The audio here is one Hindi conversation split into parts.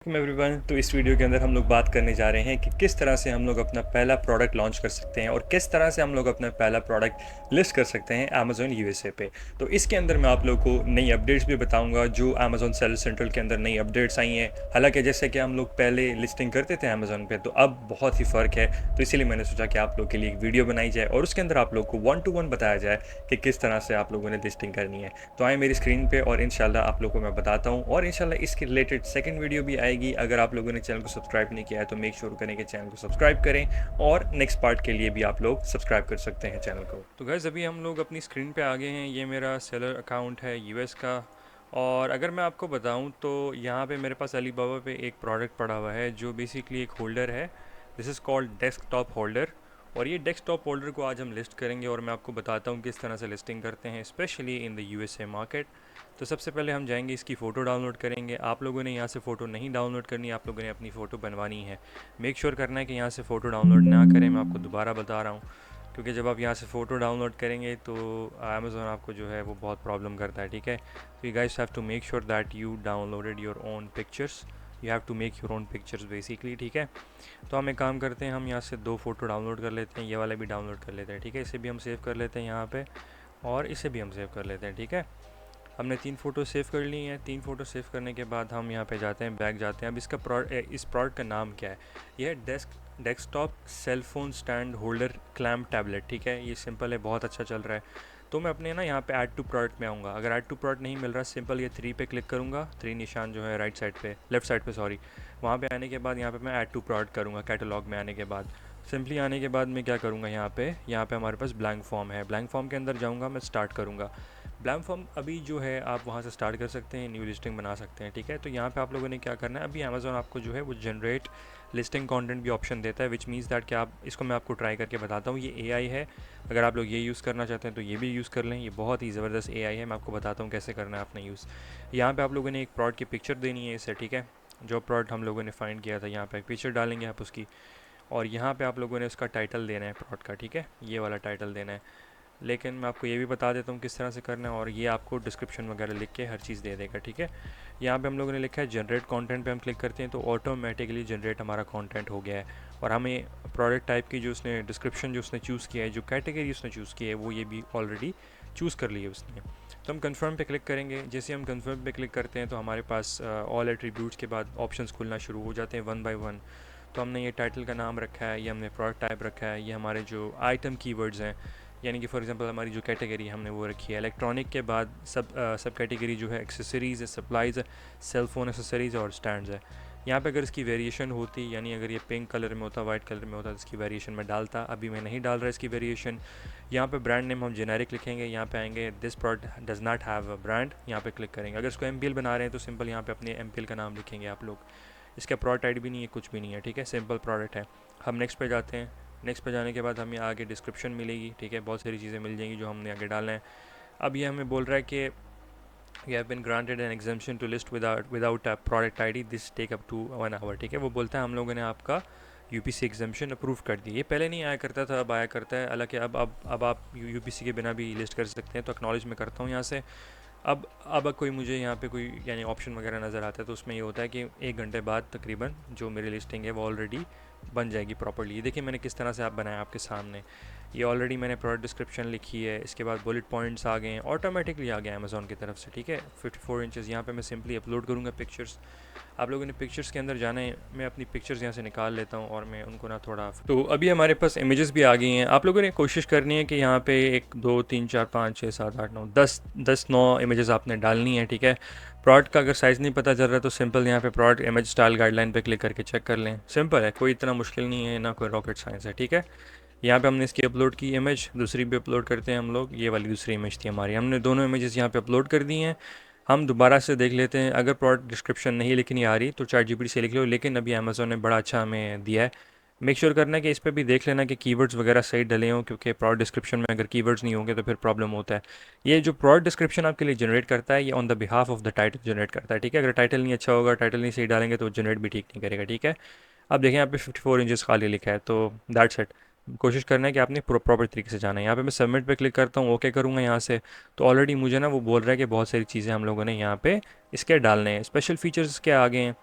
एवरीवन, तो इस वीडियो के अंदर हम लोग बात करने जा रहे हैं कि किस तरह से हम लोग अपना पहला प्रोडक्ट लॉन्च कर सकते हैं और किस तरह से हम लोग अपना पहला प्रोडक्ट लिस्ट कर सकते हैं अमेज़ॉन यूएसए पे। तो इसके अंदर मैं आप लोगों को नई अपडेट्स भी बताऊंगा जो अमेज़ॉन सेल सेंट्रल के अंदर नई अपडेट्स आई हैं। हालांकि जैसे कि हम लोग पहले लिस्टिंग करते थे अमेज़ॉन पे, तो अब बहुत ही फ़र्क है। तो इसीलिए मैंने सोचा कि आप लोग के लिए एक वीडियो बनाई जाए और उसके अंदर आप लोग को 1 to 1 बताया जाए कि किस तरह से आप लोगों ने लिस्टिंग करनी है। तो आए मेरी स्क्रीन पे और इंशाल्लाह आप लोगों को मैं बताता हूँ, और इंशाल्लाह इसके रिलेटेड सेकंड वीडियो भी आएगी। अगर आप लोगों ने चैनल को सब्सक्राइब नहीं किया है तो मेक श्योर करें कि चैनल को सब्सक्राइब करें, और नेक्स्ट पार्ट के लिए भी आप लोग सब्सक्राइब कर सकते हैं चैनल को। तो गाइस, अभी हम लोग अपनी स्क्रीन पे आ गए हैं। ये मेरा सेलर अकाउंट है यूएस का। और अगर मैं आपको बताऊं तो यहाँ पे मेरे पास अलीबाबा पे एक प्रोडक्ट पड़ा हुआ है जो बेसिकली एक होल्डर है। This is called desktop holder. और ये डेस्कटॉप होल्डर को आज हम लिस्ट करेंगे और मैं आपको बताता हूँ किस तरह से लिस्टिंग करते हैं, specially in the USA market. तो सबसे पहले हम जाएंगे, इसकी फ़ोटो डाउनलोड करेंगे। आप लोगों ने यहाँ से फ़ोटो नहीं डाउनलोड करनी, आप लोगों ने अपनी फ़ोटो बनवानी है। मेक श्योर करना है कि यहाँ से फ़ोटो डाउनलोड ना करें। मैं आपको दोबारा बता रहा हूँ, क्योंकि जब आप यहाँ से फ़ोटो डाउनलोड करेंगे तो अमेज़ॉन आपको जो है वो बहुत प्रॉब्लम करता है, ठीक है। तो you guys have to make sure that you downloaded your own pictures. You have to make your own pictures basically, ठीक है। तो हम एक काम करते हैं, हम यहाँ से 2 फ़ोटो डाउनलोड कर लेते हैं। ये वाला भी डाउनलोड कर लेते हैं, ठीक है। इसे भी हम सेव कर लेते हैं यहाँ पे, और इसे भी हम सेव कर लेते हैं, ठीक है। हमने 3 फ़ोटो सेव कर ली हैं। 3 फ़ोटो सेव करने के बाद हम यहाँ पे जाते हैं, बैक जाते हैं। अब इस प्रोडक्ट का नाम क्या है? यह है desktop cell phone stand holder clamp tablet, ठीक है। ये सिंपल है, बहुत अच्छा चल रहा है। तो मैं अपने ना यहाँ पे ऐड टू प्रोडक्ट में आऊँगा। अगर ऐड टू प्रोडक्ट नहीं मिल रहा, सिंपल ये 3 पे क्लिक करूँगा। 3 निशान जो है राइट साइड पे, लेफ्ट साइड पे सॉरी, वहाँ पे आने के बाद यहाँ पे मैं ऐड टू प्रोडक्ट करूँगा। कैटलॉग में आने के बाद सिंपली आने के बाद मैं क्या करूँगा, यहाँ पे हमारे पास ब्लैंक फॉर्म है। ब्लैंक फॉर्म के अंदर जाऊँगा, मैं स्टार्ट करूँगा। ब्लैंक फॉर्म अभी जो है आप वहाँ से स्टार्ट कर सकते हैं, न्यू लिस्टिंग बना सकते हैं, ठीक है। तो यहाँ पे आप लोगों ने क्या करना है, अभी अमेज़ॉन आपको जो है वो जनरेट लिस्टिंग कंटेंट भी ऑप्शन देता है, विच मीन्स दैट कि आप इसको, मैं आपको ट्राई करके बताता हूँ। ये एआई है, अगर आप लोग ये यूज़ करना चाहते हैं तो ये भी यूज़ कर लें। ये बहुत ही ज़बरदस्त एआई है, मैं आपको बताता हूँ कैसे करना है आपने यूज़। यहाँ पर आप लोगों ने एक प्रोडक्ट की पिक्चर देनी है इसे, ठीक है। जो प्रोडक्ट हम लोगों ने फाइंड किया था, यहाँ पर एक पिक्चर डालेंगे आप उसकी, और यहाँ पे आप लोगों ने उसका टाइटल देना है प्रोडक्ट का, ठीक है। ये वाला टाइटल देना है। लेकिन मैं आपको ये भी बता देता हूँ किस तरह से करना है, और ये आपको डिस्क्रिप्शन वगैरह लिख के हर चीज़ दे देगा, ठीक है। यहाँ पे हम लोगों ने लिखा है जनरेट कंटेंट पे हम क्लिक करते हैं तो ऑटोमेटिकली जनरेट हमारा कंटेंट हो गया है। और हमें प्रोडक्ट टाइप की जो उसने डिस्क्रिप्शन जो उसने चूज़ किया है, जो कैटेगरी उसने चूज़ की है, वो ये भी ऑलरेडी चूज़ कर ली है उसने। तो हम कन्फर्म पे क्लिक करेंगे। जैसे हम कन्फर्म पे क्लिक करते हैं तो हमारे पास ऑल एट्रीब्यूट्स के बाद ऑप्शंस खुलना शुरू हो जाते हैं वन बाय वन। तो हमने ये टाइटल का नाम रखा है, ये हमने प्रोडक्ट टाइप रखा है, ये हमारे जो आइटम कीवर्ड्स हैं, यानी कि फॉर एग्जांपल हमारी जो कैटेगरी हमने वो रखी है इलेक्ट्रॉनिक, के बाद सब कैटेगरी जो है एक्सेसरीज़ है, सप्लाइज़ है, सेल फ़ोन एक्सेसरीज़ और स्टैंड्स है। यहाँ पे अगर इसकी वेरिएशन होती, यानी अगर ये पिंक कलर में होता, वाइट कलर में होता, तो इसकी वेरिएशन में डालता। अभी मैं नहीं डाल रहा इसकी वेरिएशन। यहाँ पे ब्रांड नेम हम जेनेरिक लिखेंगे। यहाँ पे आएंगे, this product does not have a brand, यहाँ पे क्लिक करेंगे। अगर इसको एमपीएल बना रहे हैं तो सिंपल यहाँ पे अपने एमपीएल का नाम लिखेंगे आप लोग। इसका प्रोडक्ट आईडी भी नहीं है, कुछ भी नहीं है, ठीक है, सिंपल प्रोडक्ट है। हम नेक्स्ट पे जाते हैं। नेक्स्ट पे जाने के बाद हमें आगे डिस्क्रिप्शन मिलेगी, ठीक है, बहुत सारी चीज़ें मिल जाएंगी जो हमने आगे डालना है। अब ये हमें बोल रहा है कि you have been granted an exemption to list without a product ID, this take up to 1 hour, ठीक है। वो बोलता है हम लोगों ने आपका यूपीसी एग्जाम्पशन अप्रूव कर दी। ये पहले नहीं आया करता था, अब आया करता है। हालांकि अब आप यूपीसी के बिना भी लिस्ट कर सकते हैं। तो एक्नॉलेज में करता हूँ यहाँ से। अब कोई मुझे यहाँ पे कोई यानी ऑप्शन वगैरह नज़र आता है तो उसमें ये होता है कि 1 घंटे बाद तकरीबन जो मेरी लिस्टिंग है वो ऑलरेडी बन जाएगी प्रॉपर्ली। ये देखिए मैंने किस तरह से आप बनाया आपके सामने। ये ऑलरेडी मैंने प्रोडक्ट डिस्क्रिप्शन लिखी है, इसके बाद बुलेट पॉइंट्स आ गए हैं, ऑटोमेटिकली आ गया अमेज़ॉन की तरफ से, ठीक है। 54 इंचज़ यहाँ पे मैं सिंपली अपलोड करूँगा पिक्चर्स। आप लोगों ने पिक्चर्स के अंदर जाना है, मैं अपनी पिक्चर्स यहाँ से निकाल लेता हूँ और मैं उनको ना थोड़ा, तो अभी हमारे पास इमेजेस भी आ गई हैं। आप लोगों ने कोशिश करनी है कि यहाँ पे 1 2 3 4 5 6 7 8 9 10 9 इमेजेस आपने डालनी है, ठीक है। प्रोडक्ट का अगर साइज़ नहीं पता चल रहा तो सिंपल यहाँ पे प्रोडक्ट इमेज स्टाइल गाइडलाइन पे क्लिक करके चेक कर लें। सिंपल है, कोई इतना मुश्किल नहीं है, ना कोई रॉकेट साइंस है, ठीक है। यहाँ पे हमने इसकी अपलोड की इमेज, दूसरी भी अपलोड करते हैं हम लोग। ये वाली दूसरी इमेज थी हमारी, हमने दोनों इमेजेस यहाँ पे अपलोड कर दी हैं। हम दोबारा से देख लेते हैं। अगर प्रोडक्ट डिस्क्रिप्शन नहीं लिखनी आ रही तो चैट जीपीटी से लिख लो, लेकिन अभी अमेज़ॉन ने बड़ा अच्छा हमें दिया है। मेक श्योर करना है कि इस पर भी देख लेना कि कीवर्ड्स वगैरह सही डले हों, क्योंकि प्रोडक्ट डिस्क्रिप्शन में अगर कीवर्ड्स नहीं होंगे तो फिर प्रॉब्लम होता है। ये जो प्रोडक्ट डिस्क्रिप्शन आपके लिए जनरेट करता है, ये on the behalf of the title generate करता है, ठीक है। अगर टाइटल नहीं अच्छा होगा, टाइटल नहीं सही डालेंगे तो जनरेट भी ठीक नहीं करेगा, ठीक है। अब देखें यहाँ पे 54 इंचज़ खाली लिखा है, तो दैट्स इट। कोशिश करना है कि आपने प्रॉपर तरीके से जाना है। यहाँ पे मैं सबमिट पे क्लिक करता हूँ, ओके करूँगा यहाँ से। तो ऑलरेडी मुझे ना वो बोल रहा है कि बहुत सारी चीज़ें हम लोगों ने यहाँ पे इसके डालने हैं। स्पेशल फीचर्स क्या आ गए हैं,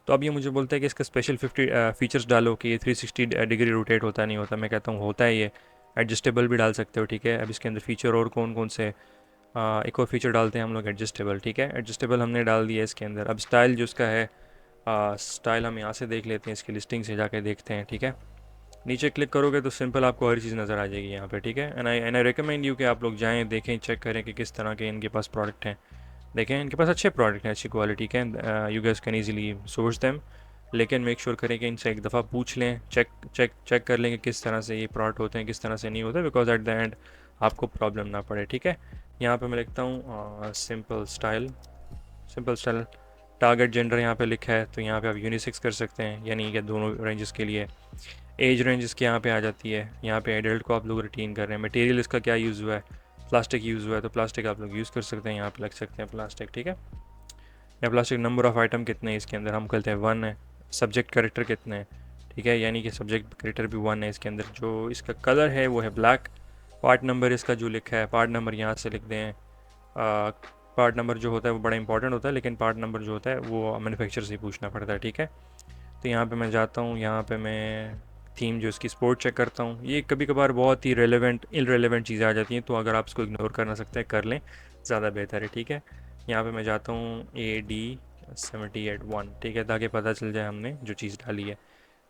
तो अब ये मुझे बोलता है कि इसका स्पेशल 50 फीचर्स डालो कि ये 360 डिग्री रोटेट होता नहीं होता। मैं कहता हूँ होता है ये, एडजस्टेबल भी डाल सकते हो, ठीक है। अब इसके अंदर फीचर और कौन कौन से, एक और फीचर डालते हैं हम लोग एडजस्टेबल, ठीक है। एडजस्टेबल हमने डाल दिया इसके अंदर। अब स्टाइल जो इसका है, स्टाइल हम यहाँ से देख लेते हैं, इसकी लिस्टिंग से जाके देखते हैं, ठीक है। नीचे क्लिक करोगे तो सिंपल आपको हर चीज़ नज़र आ जाएगी यहाँ पे, ठीक है। एंड आई रिकमेंड यू कि आप लोग जाएँ, देखें, चेक करें कि किस तरह के इनके पास प्रोडक्ट हैं। देखें इनके पास अच्छे प्रोडक्ट हैं, अच्छी क्वालिटी के, you gas can easily source them. लेकिन मेक श्योर करें कि इनसे एक दफ़ा पूछ लें, चेक चेक चेक कर लें कि किस तरह से ये प्रोडक्ट होते हैं, किस तरह से नहीं होते, बिकॉज एट द एंड आपको प्रॉब्लम ना पड़े, ठीक है। यहाँ पे मैं लिखता हूँ simple style, simple style. Target gender यहाँ पे लिखा है, तो यहाँ पे आप यूनिसेक्स कर सकते हैं, यानी कि दोनों रेंजेस के लिए। एज रेंज इसके यहाँ पे आ जाती है, यहाँ पे एडल्ट को आप लोग रिटेन कर रहे हैं। मटेरियल इसका क्या यूज़ हुआ है, प्लास्टिक यूज़ हुआ है, तो प्लास्टिक आप लोग यूज़ कर सकते हैं, यहाँ पे लग सकते हैं प्लास्टिक, ठीक है। या प्लास्टिक नंबर ऑफ़ आइटम कितने हैं इसके अंदर, हम कहते हैं 1 है। सब्जेक्ट कैरेक्टर कितने हैं, ठीक है, यानी कि सब्जेक्ट कैरेक्टर भी 1 है इसके अंदर। जो इसका कलर है वो है ब्लैक। पार्ट नंबर इसका जो लिखा है, पार्ट नंबर यहाँ से लिख दें। पार्ट नंबर जो होता है वो बड़ा इंपॉर्टेंट होता है, लेकिन पार्ट नंबर जो होता है वो मैन्युफैक्चरर से पूछना पड़ता है, ठीक है। तो यहाँ पे मैं जाता हूँ, यहाँ पे मैं थीम जो इसकी स्पोर्ट चेक करता हूँ। ये कभी कभार बहुत ही रेलेवेंट इलरेलेवेंट चीज़ें आ जाती हैं, तो अगर आप इसको इग्नोर करना सकते हैं कर लें, ज़्यादा बेहतर है, ठीक है। यहाँ पे मैं जाता हूँ AD78 1, ठीक है, ताकि पता चल जाए हमने जो चीज़ डाली है।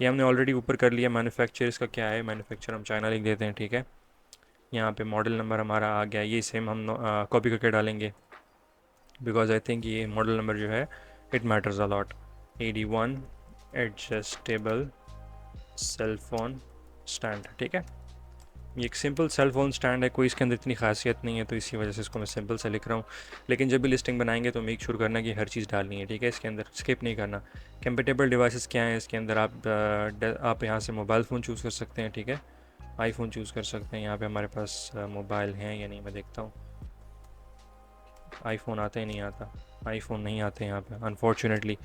ये हमने ऑलरेडी ऊपर कर लिया। मैन्युफैक्चर इसका क्या है, मैन्युफैक्चर हम चाइना लिख देते हैं, ठीक है। यहाँ पे मॉडल नंबर हमारा आ गया, ये सेम हम कॉपी करके डालेंगे, बिकॉज आई थिंक ये मॉडल नंबर जो है it matters a lot. AD1 adjustable cell phone stand, ठीक है। ये एक सिंपल सेल फोन स्टैंड है, कोई इसके अंदर इतनी खासियत नहीं है, तो इसी वजह से इसको मैं सिंपल से लिख रहा हूँ। लेकिन जब भी लिस्टिंग बनाएंगे तो मेक श्योर करना कि हर चीज़ डालनी है, ठीक है, इसके अंदर स्किप नहीं करना। कंपेटेबल डिवाइसेस क्या हैं इसके अंदर, आप यहाँ से मोबाइल फ़ोन चूज़ कर सकते हैं, ठीक है। आईफोन चूज़ कर सकते हैं। यहाँ पे हमारे पास मोबाइल हैं या नहीं, मैं देखता हूँ। आईफोन आता ही नहीं आता, आईफोन नहीं आते यहाँ पे अनफॉर्चुनेटली।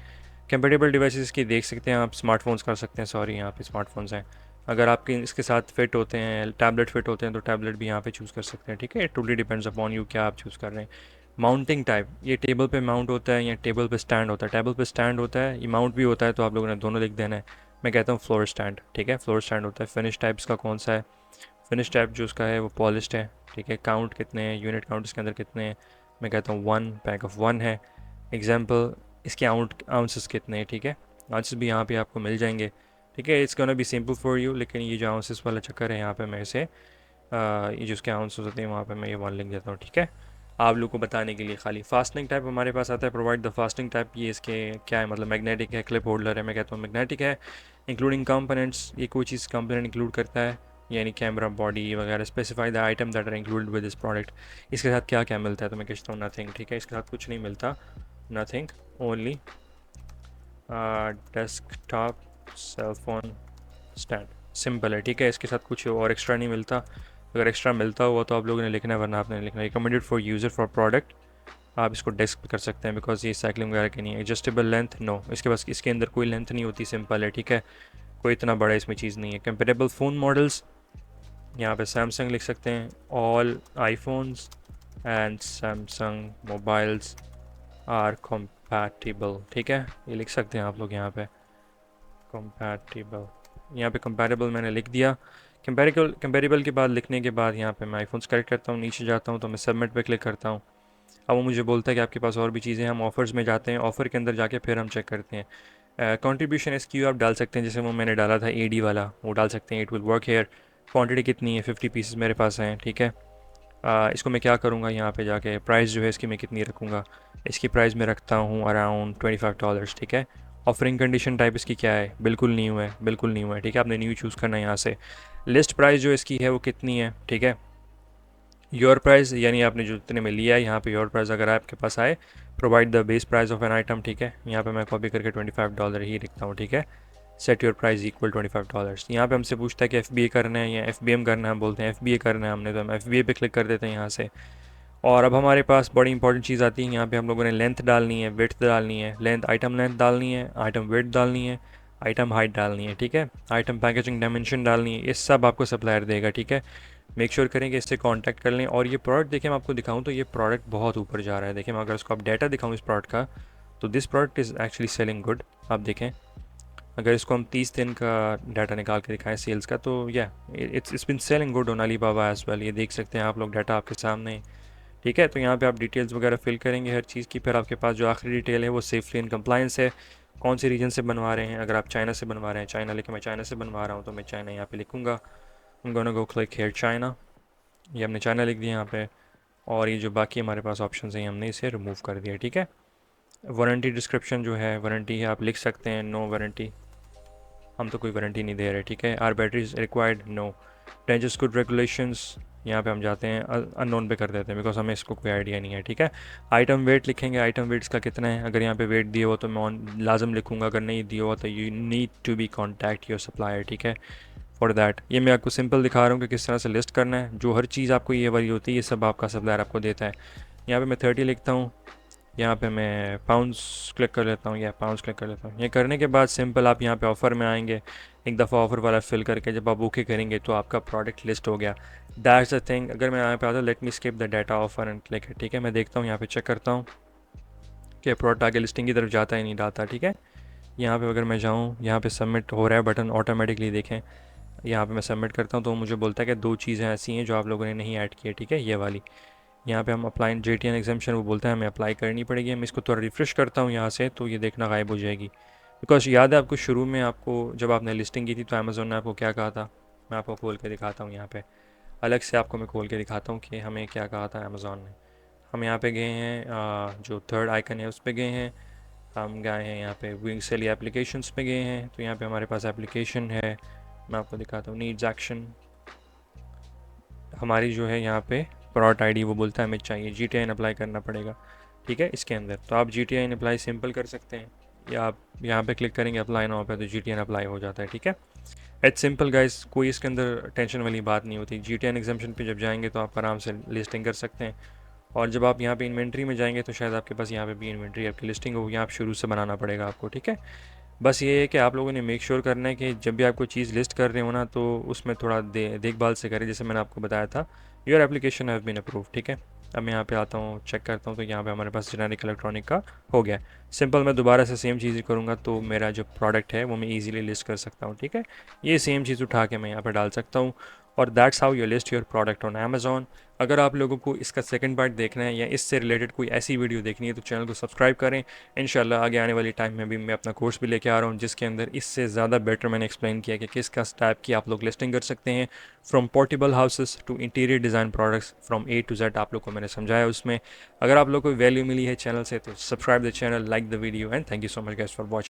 कंपेटेबल डिवाइसेस की देख सकते हैं आप, स्मार्टफोन्स कर सकते हैं, सॉरी यहाँ पे स्मार्टफोन्स हैं। अगर आपके इसके साथ फिट होते हैं, टैबलेट फिट होते हैं, तो टैबलेट भी यहाँ पे चूज़ कर सकते हैं, ठीक है। It totally depends upon you क्या आप चूज़ कर रहे हैं। माउंटिंग टाइप, ये टेबल पे माउंट होता है या टेबल पे स्टैंड होता है। टेबल पे स्टैंड होता है, ये माउंट भी होता है, तो आप लोगों ने दोनों लिख देना है। मैं कहता हूँ फ्लोर स्टैंड, ठीक है, फ्लोर स्टैंड होता है। फिनिश टाइप्स का कौन सा है, फिनिश टाइप जो उसका है वो पॉलिश्ड है, ठीक है। काउंट कितने हैं, यूनिट काउंट इसके अंदर कितने हैं, मैं कहता हूँ 1 पैक ऑफ 1 है। एग्जाम्पल इसके आउंसेस कितने हैं, ठीक है। आउंसेस भी यहाँ पे आपको मिल जाएंगे, ठीक है। It's gonna be simple for you, लेकिन ये जो आउंसेस वाला चक्कर है यहाँ पे मैं इसे ये जो उसके आउंसेस होते हैं वहाँ पे मैं ये 1 लिख देता हूँ, ठीक है, आप लोग को बताने के लिए खाली। फास्टनिंग टाइप हमारे पास आता है, प्रोवाइड द फास्टनिंग टाइप। ये इसके क्या है, मतलब मैग्नेटिक है, क्लिप होल्डर है, मैं कहता हूँ मैग्नेटिक है। इंक्लूडिंग कंपोनेंट्स, ये कोई चीज़ कंपोनेंट इंक्लूड करता है, यानी कैमरा, बॉडी वगैरह। Specify the item that are included with this product. इसके साथ क्या क्या मिलता है, तो मैं कहता हूँ नथिंग, ठीक है, इसके साथ कुछ नहीं मिलता, nothing, only desktop cell phone stand, simple है, ठीक है। इसके साथ कुछ और एक्स्ट्रा नहीं मिलता। अगर एक्स्ट्रा मिलता हुआ तो आप लोगों ने लिखना है, वरना आपने लिखना है recommended for user for product. आप इसको डेस्क पे कर सकते हैं, बिकॉज ये साइकिलिंग वगैरह की नहीं है। एडजस्टेबल लेंथ, नो, इसके पास इसके अंदर कोई लेंथ नहीं होती, सिंपल है, ठीक है, कोई इतना बड़ा इसमें चीज़ नहीं है। कंपेटेबल फ़ोन मॉडल्स, यहाँ पे सैमसंग लिख सकते हैं, all iPhones and Samsung mobiles are compatible, ठीक है, ये लिख सकते हैं आप लोग यहाँ पे कंपैटिबल। यहाँ पे कंपैटिबल मैंने लिख दिया। कंपेरेबल के बाद लिखने के बाद यहाँ पे मैं आईफोन्स करेक्ट करता हूँ, नीचे जाता हूँ तो मैं सबमिट पे क्लिक करता हूँ। अब वो मुझे बोलता है कि आपके पास और भी चीज़ें हैं। हम ऑफ़र्स में जाते हैं, ऑफ़र के अंदर जाके फिर हम चेक करते हैं। कंट्रीब्यूशन SKU आप डाल सकते हैं, जैसे वो मैंने डाला था AD वाला, वो डाल सकते हैं, it will work here. Quantity कितनी है, 50 पीसेस मेरे पास हैं, ठीक है। इसको मैं क्या करूँगा, यहाँ पे जाके प्राइस जो है इसकी मैं कितनी रखूँगा, इसकी प्राइस मैं रखता हूँ अराउंड $25, ठीक है। ऑफरिंग कंडीशन टाइप इसकी क्या है, बिल्कुल न्यू है, बिल्कुल न्यू है, ठीक है, आपने न्यू चूज़ करना है यहाँ से। लिस्ट प्राइस जो इसकी है वो कितनी है, ठीक है। योर प्राइस, यानी आपने जो इतने में लिया है, यहाँ पे योर प्राइस अगर आपके पास आए, provide the base price of an item, ठीक है। यहाँ पे मैं कॉपी करके $25 ही लिखता हूँ, ठीक है। Set your price equal $25। यहाँ पे हमसे पूछता है कि FBA करना है या FBM करना है, हम बोलते हैं FBA करना है हमने, तो हम FBA पे क्लिक कर देते हैं यहाँ से। और अब हमारे पास बड़ी इंपॉर्टेंट चीज़ आती है, यहाँ पे हम लोगों ने लेंथ डालनी है, विड्थ डालनी है, आइटम लेंथ डालनी है, आइटम विड्थ डालनी है, आइटम हाइट डालनी है, ठीक है, आइटम पैकेजिंग डायमेंशन डालनी है। ये सब आपको सप्लायर देगा, ठीक है। मेक श्योर करें कि इससे कांटेक्ट कर लें। और ये प्रोडक्ट देखिए, मैं आपको दिखाऊं तो ये प्रोडक्ट बहुत ऊपर जा रहा है। देखिए मैं अगर इसको आप डाटा दिखाऊं इस प्रोडक्ट का, तो this product is actually selling good. आप देखें, अगर इसको हम 30 दिन का डाटा निकाल के दिखाएं सेल्स का, तो या it's been selling good on Alibaba as well. ये देख सकते हैं आप लोग, डाटा आपके सामने। ठीक है, तो यहाँ पे आप डिटेल्स वगैरह फिल करेंगे हर चीज़ की। फिर आपके पास जो आखिरी डिटेल है वो सेफली इन कंप्लायंस है, कौन से रीजन से बनवा रहे हैं। अगर आप चाइना से बनवा रहे हैं, चाइना लिखे, मैं चाइना से बनवा रहा हूँ तो मैं चाइना यहाँ पे लिखूँगा। I'm gonna go click here China, ये हमने चाइना लिख दिया यहाँ पे। और ये जो बाकी हमारे पास ऑप्शन हैं हमने इसे रिमूव कर दिया। ठीक है, वारंटी डिस्क्रिप्शन जो है, वारंटी है आप लिख सकते हैं, नो वारंटी, हम तो कोई वारंटी नहीं दे रहे। ठीक है, are batteries required, no. Dangerous good regulations, यहाँ पे हम जाते हैं अननोन पे कर देते हैं, बिकॉज हमें इसको कोई आइडिया नहीं है। ठीक है, आइटम वेट लिखेंगे, आइटम वेट्स का कितना है। अगर यहाँ पे वेट दिए हो तो मैं लाजम लिखूँगा, अगर नहीं दिया हो तो you need to be contact your supplier. ठीक है, फॉर दैट ये मैं आपको सिंपल दिखा रहा हूँ कि किस तरह से लिस्ट करना है। जो हर चीज़ आपको ये वाली होती है, ये सब आपका सप्लायर आपको देता है। यहाँ पे मैं 30 लिखता हूँ, यहाँ पे मैं पाउंड्स क्लिक कर लेता हूँ, या पाउंड्स क्लिक कर लेता हूँ। ये करने के बाद सिंपल आप यहाँ पे ऑफ़र में आएंगे, एक दफ़ा ऑफ़र वाला फिल करके जब आप ओके करेंगे तो आपका प्रोडक्ट लिस्ट हो गया। That's the thing. अगर मैं यहाँ पे आता हूँ, let me skip the data offer and click है। ठीक है, मैं देखता हूँ यहाँ पे, चेक करता हूँ कि प्रोडक्ट आगे लिस्टिंग की तरफ जाता है नहीं जाता। ठीक है, यहाँ पे अगर मैं जाऊँ, यहाँ पे सबमिट हो रहा है बटन ऑटोमेटिकली, देखें यहाँ पे मैं सबमिट करता हूँ तो मुझे बोलता है कि 2 चीज़ें ऐसी हैं जो आप लोगों ने नहीं ऐड की है। ठीक है, ये वाली, यहाँ पे हम अप्लाई JTN एग्जामेशन, वो बोलता है हमें अप्लाई करनी पड़ेगी। मैं इसको थोड़ा रिफ्रेश करता हूँ यहाँ से, तो ये देखना गायब हो जाएगी। बिकॉज याद है आपको, शुरू में आपको जब आपने लिस्टिंग की थी तो अमेज़ोन ने आपको क्या कहा था, मैं आपको खोल के दिखाता हूँ यहाँ पे, अलग से आपको मैं खोल के दिखाता हूँ कि हमें क्या कहा था अमेज़ोन ने। हम यहाँ पे गए हैं, जो थर्ड आइकन है उस पर गए हैं, हम गए हैं यहाँ पे विंग सेली एप्लीकेशंस पे गए हैं। तो यहाँ पे हमारे पास एप्लीकेशन है, मैं आपको दिखाता हूँ, नीड्स एक्शन हमारी जो है यहाँ पे प्रोडक्ट आईडी, वो बोलता है हमें चाहिए GTN अप्लाई करना पड़ेगा। ठीक है, इसके अंदर तो आप GTN अप्लाई सिंपल कर सकते हैं, या आप यहाँ पे क्लिक करेंगे अप्लाई नाउ पे तो GTN अप्लाई हो जाता है। ठीक है, इट्स सिंपल गाइस, कोई इसके अंदर टेंशन वाली बात नहीं होती। GTN एग्जामेशन पे जब जाएंगे तो आप आराम से लिस्टिंग कर सकते हैं। और जब आप यहाँ पे इन्वेंट्री में जाएंगे तो शायद आपके पास यहाँ पे भी इन्वेंट्री आपकी लिस्टिंग होगी, आप शुरू से बनाना पड़ेगा आपको। ठीक है, बस ये है कि आप लोगों ने मेक श्योर करना है कि जब भी आप कोई चीज़ लिस्ट कर रहे हो ना, तो उसमें थोड़ा देखभाल से करें, जैसे मैंने आपको बताया था, your application have been approved. ठीक है, अब मैं यहाँ पे आता हूँ, चेक करता हूँ, तो यहाँ पे हमारे पास जेनेरिक इलेक्ट्रॉनिक का हो गया। सिंपल मैं दोबारा से सेम चीज़ करूँगा तो मेरा जो प्रोडक्ट है वो मैं ईजिली लिस्ट कर सकता हूँ। ठीक है, ये सेम चीज़ उठा के मैं यहाँ पर डाल सकता हूँ, और that's how you list your product on Amazon. अगर आप लोगों को इसका सेकंड पार्ट देखना है या इससे रिलेटेड कोई ऐसी वीडियो देखनी है तो चैनल को सब्सक्राइब करें। इंशाल्लाह आगे आने वाली टाइम में भी मैं अपना कोर्स भी लेके आ रहा हूँ, जिसके अंदर इससे ज़्यादा बेटर मैंने एक्सप्लेन किया कि किस किस टाइप की आप लोग लिस्टिंग कर सकते हैं, from portable houses to interior design products, from A to Z आप लोग को मैंने समझाया उसमें। अगर आप लोग को वैल्यू मिली है चैनल से तो subscribe the channel, like the video, and thank you so much guys for watching.